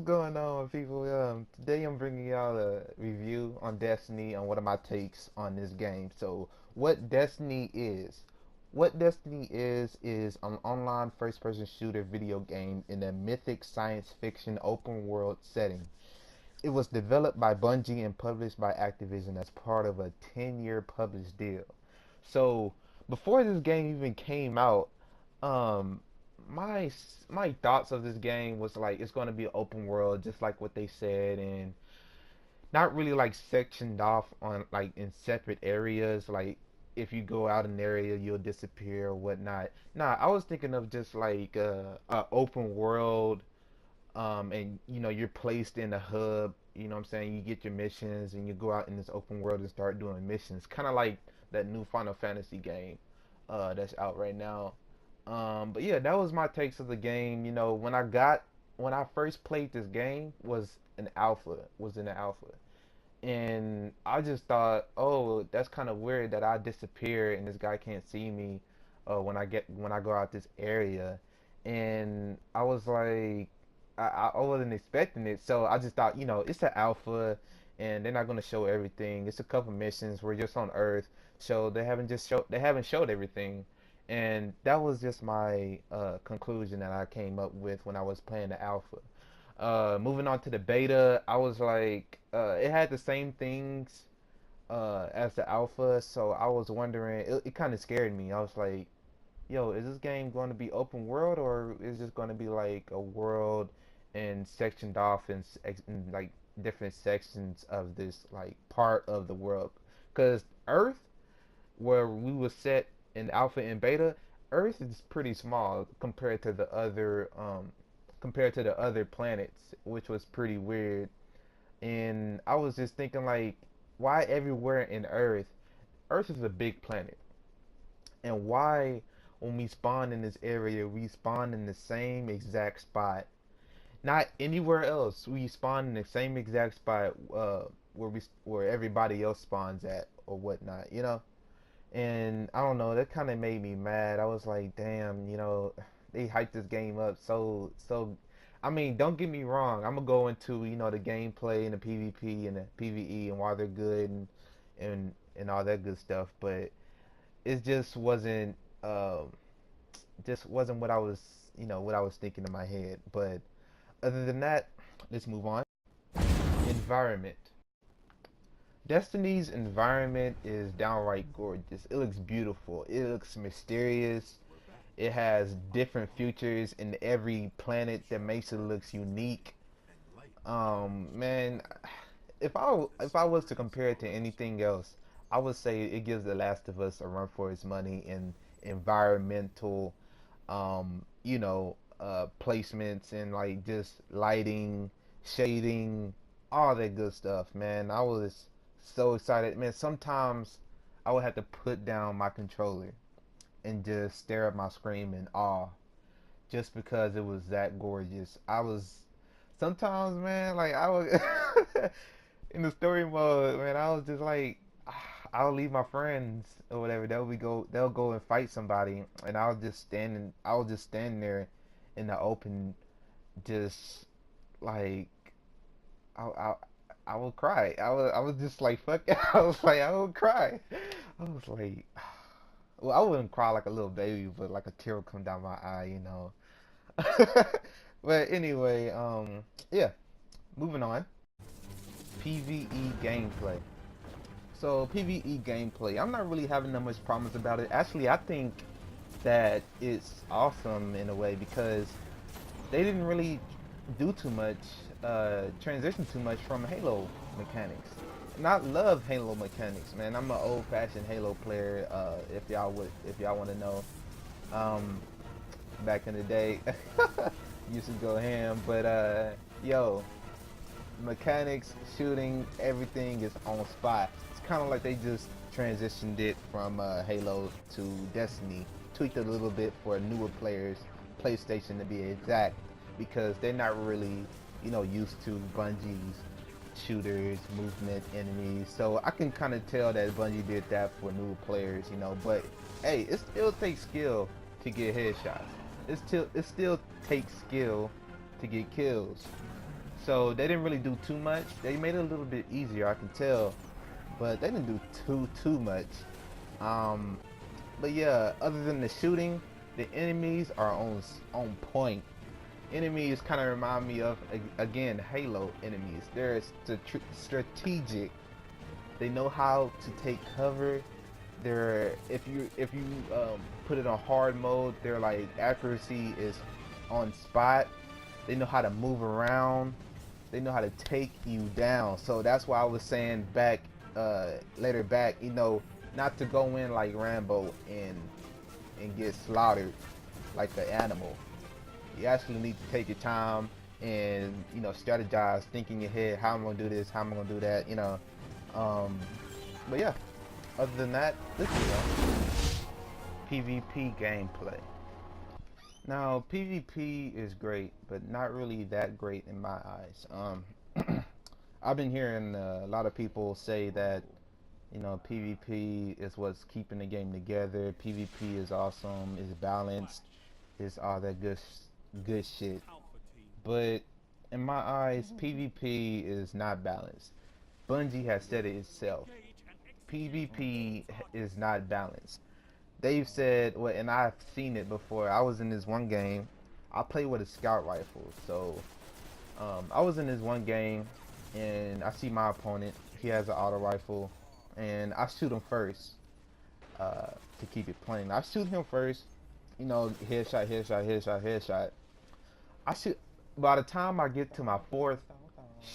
going on, people? Today I'm bringing y'all a review on Destiny on one of my takes on this game. So, what Destiny is an online first-person shooter video game in a mythic science fiction open-world setting. It was developed by Bungie and published by Activision as part of a 10-year published deal. So, before this game even came out, um, my thoughts of this game was like it's going to be open world, just like what they said, and not really like sectioned off on like in separate areas. Like if you go out an area, you'll disappear or whatnot. Nah, I was thinking of just like a open world, and you're placed in a hub. You know what I'm saying? You get your missions and you go out in this open world and start doing missions, kind of like that new Final Fantasy game that's out right now. But yeah, that was my takes of the game. When I first played this game was in the alpha, and I just thought, oh, that's kind of weird that I disappear and this guy can't see me when I go out this area, and I was like, I wasn't expecting it, so I just thought, it's an alpha, and they're not gonna show everything. It's a couple missions. We're just on Earth, so they haven't showed everything, and that was just my conclusion that I came up with when I was playing the alpha. Moving on to the beta, I was like, it had the same things as the alpha, so I was wondering. It kind of scared me. I was like, yo, is this game going to be open world, or is this going to be like a world and sectioned off in like different sections of this like part of the world? Because Earth, where we were set in alpha and beta, Earth is pretty small compared to the other planets, which was pretty weird. And I was just thinking like, why everywhere in Earth? Earth is a big planet, and why when we spawn in this area, we spawn in the same exact spot, not anywhere else. We spawn in the same exact spot where everybody else spawns at or whatnot, And I don't know, that kind of made me mad. I was like, damn, they hyped this game up so. I mean, don't get me wrong. I'm gonna go into the gameplay and the PvP and the PvE and why they're good and all that good stuff, but it just wasn't what I was thinking in my head. But other than that, let's move on. Environment. Destiny's environment is downright gorgeous. It looks beautiful. It looks mysterious. It has different features in every planet that makes it looks unique. Man, if I was to compare it to anything else, I would say it gives The Last of Us a run for its money in environmental, placements and like just lighting, shading, all that good stuff. Man, I was so excited. Man, sometimes I would have to put down my controller and just stare at my screen in awe, just because it was that gorgeous. I was sometimes, man, like I was in the story mode, man. I was just like, I'll leave my friends or whatever. They'll go and fight somebody, and I'll just stand there in the open, just like I I, I would cry. I was just like fuck. I was like I would cry. I was like, well, I wouldn't cry like a little baby, but like a tear would come down my eye. But anyway, yeah. Moving on. PvE gameplay. So PvE gameplay, I'm not really having that much problems about it. Actually, I think that it's awesome in a way because they didn't really do too much, transition too much from Halo mechanics. And I love Halo mechanics, man. I'm an old-fashioned Halo player. If y'all want to know, um, back in the day, used to go ham. But yo, mechanics, shooting, everything is on spot. It's kind of like they just transitioned it from Halo to Destiny, tweaked it a little bit for newer players, PlayStation to be exact, because they're not really, used to Bungie's shooters, movement, enemies. So I can kind of tell that Bungie did that for new players. But hey, it still takes skill to get headshots. It still takes skill to get kills. So they didn't really do too much. They made it a little bit easier, I can tell, but they didn't do too much. Um, but yeah, other than the shooting, the enemies are on point. Enemies kind of remind me of, again, Halo enemies. They're strategic. They know how to take cover. They're if you put it on hard mode, their like accuracy is on spot. They know how to move around. They know how to take you down. So that's why I was saying back later back, not to go in like Rambo and get slaughtered like the animal. You actually need to take your time and strategize, think in your head, how I'm gonna do this, how I'm gonna do that, Um, but yeah, other than that, this is PvP gameplay. Now, PvP is great, but not really that great in my eyes. I've been hearing a lot of people say that PvP is what's keeping the game together. PvP is awesome, is balanced, is all that good shit. But in my eyes, PvP is not balanced. Bungie has said it itself. PvP is not balanced. They've said, well, and I've seen it before. I was in this one game. I play with a scout rifle, so I was in this one game, and I see my opponent. He has an auto rifle, and I shoot him first to keep it plain. I shoot him first, headshot, headshot, headshot, headshot. I shoot. By the time I get to my fourth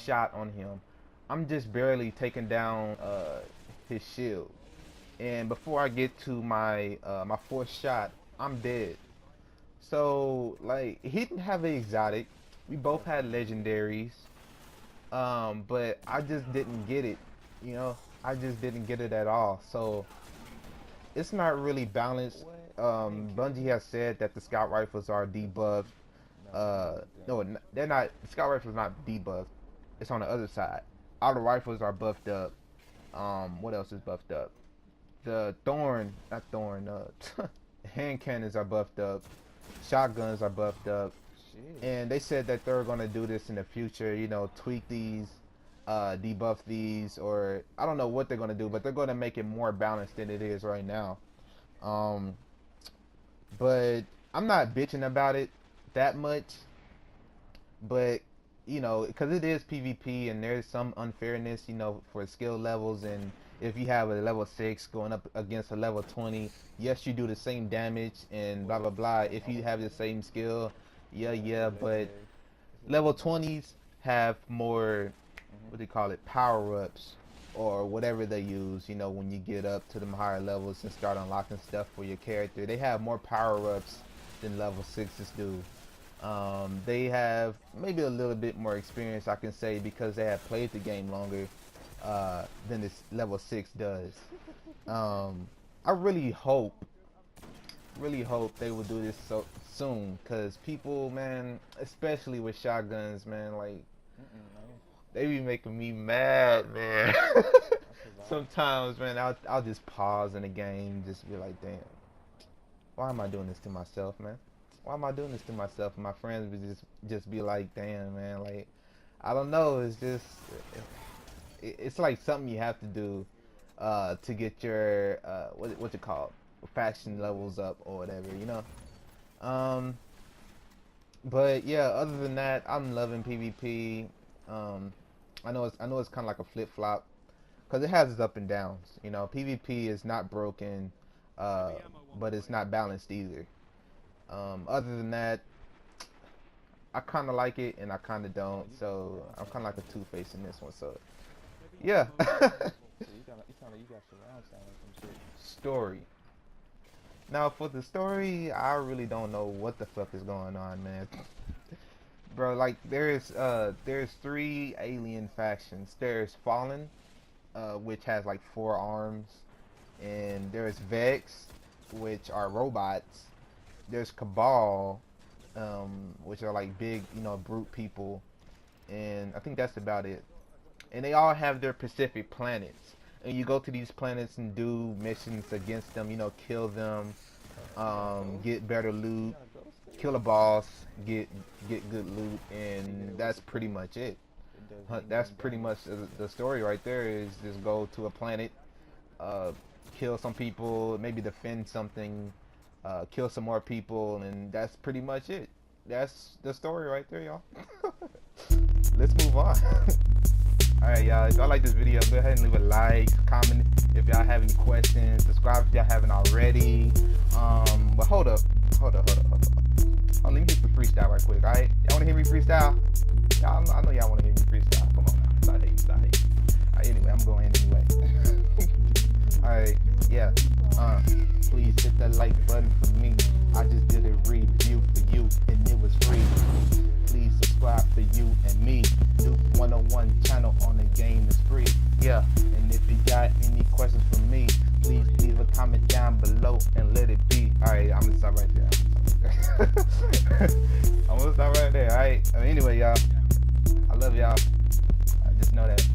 shot on him, I'm just barely taking down his shield. And before I get to my fourth shot, I'm dead. So like he didn't have an exotic. We both had legendaries. But I just didn't get it. I just didn't get it at all. So it's not really balanced. Bungie has said that the scout rifles are debuffed. No, they're not. The scout rifles not debuffed. It's on the other side. All the rifles are buffed up. What else is buffed up? The hand cannons are buffed up. Shotguns are buffed up. And they said that they're gonna do this in the future. Tweak these, debuff these, or I don't know what they're gonna do, but they're gonna make it more balanced than it is right now. Um, but I'm not bitching about it that much. But because it is PvP and there's some unfairness, for skill levels, and if you have a level 6 going up against a level 20, yes, you do the same damage and blah blah blah. If you have the same skill, yeah, but level 20s have more, what do you call it, power-ups or whatever they use, when you get up to them higher levels and start unlocking stuff for your character. They have more power-ups than level 6s do. They have maybe a little bit more experience, I can say, because they have played the game longer than this level 6 does. I really hope they will do this so soon, because people, man, especially with shotguns, man, like, they be making me mad, man. Sometimes, man, I'll just pause in the game, just be like, damn, why am I doing this to myself, man? Why am I doing this to myself? And my friends would just be like, damn, man, like, I don't know, it's just, it's like something you have to do to get your what you call it, faction levels up or whatever, but yeah, other than that, I'm loving PvP. I know it's kind of like a flip flop, because it has its up and downs. PvP is not broken, but it's not balanced either. Other than that, I kind of like it and I kind of don't. So I'm kind of like a two-face in this one. So yeah. Story. Now for the story, I really don't know what the fuck is going on, man. Bro, like there's 3 alien factions. There's Fallen, which has like 4 arms, and there's Vex, which are robots. There's Cabal, which are like big, brute people, and I think that's about it. And they all have their specific planets, and you go to these planets and do missions against them. Kill them, get better loot, kill a boss, get good loot, and that's pretty much it. That's pretty much the story right there. Is just go to a planet, uh, kill some people, maybe defend something, kill some more people, and that's pretty much it. That's the story right there, y'all. Let's move on. Alright, y'all, if y'all like this video, go ahead and leave a like, comment if y'all have any questions, subscribe if y'all haven't already. But hold up. Let me hit the freestyle right quick, alright? Y'all wanna hear me freestyle? Y'all, I know y'all wanna hear me freestyle. Come on now, stop hating. Alright, anyway, I'm going anyway. Alright, yeah. Please hit that like button for me. I just did a review for you and it was free. Please subscribe for you and me. Knewk 101 channel on the game is free. Yeah, and if you got any questions for me, please leave a comment down below and let it be. Alright, I'm gonna stop right there. I'm gonna stop right there. Alright. Anyway, y'all, I love y'all. I just know that.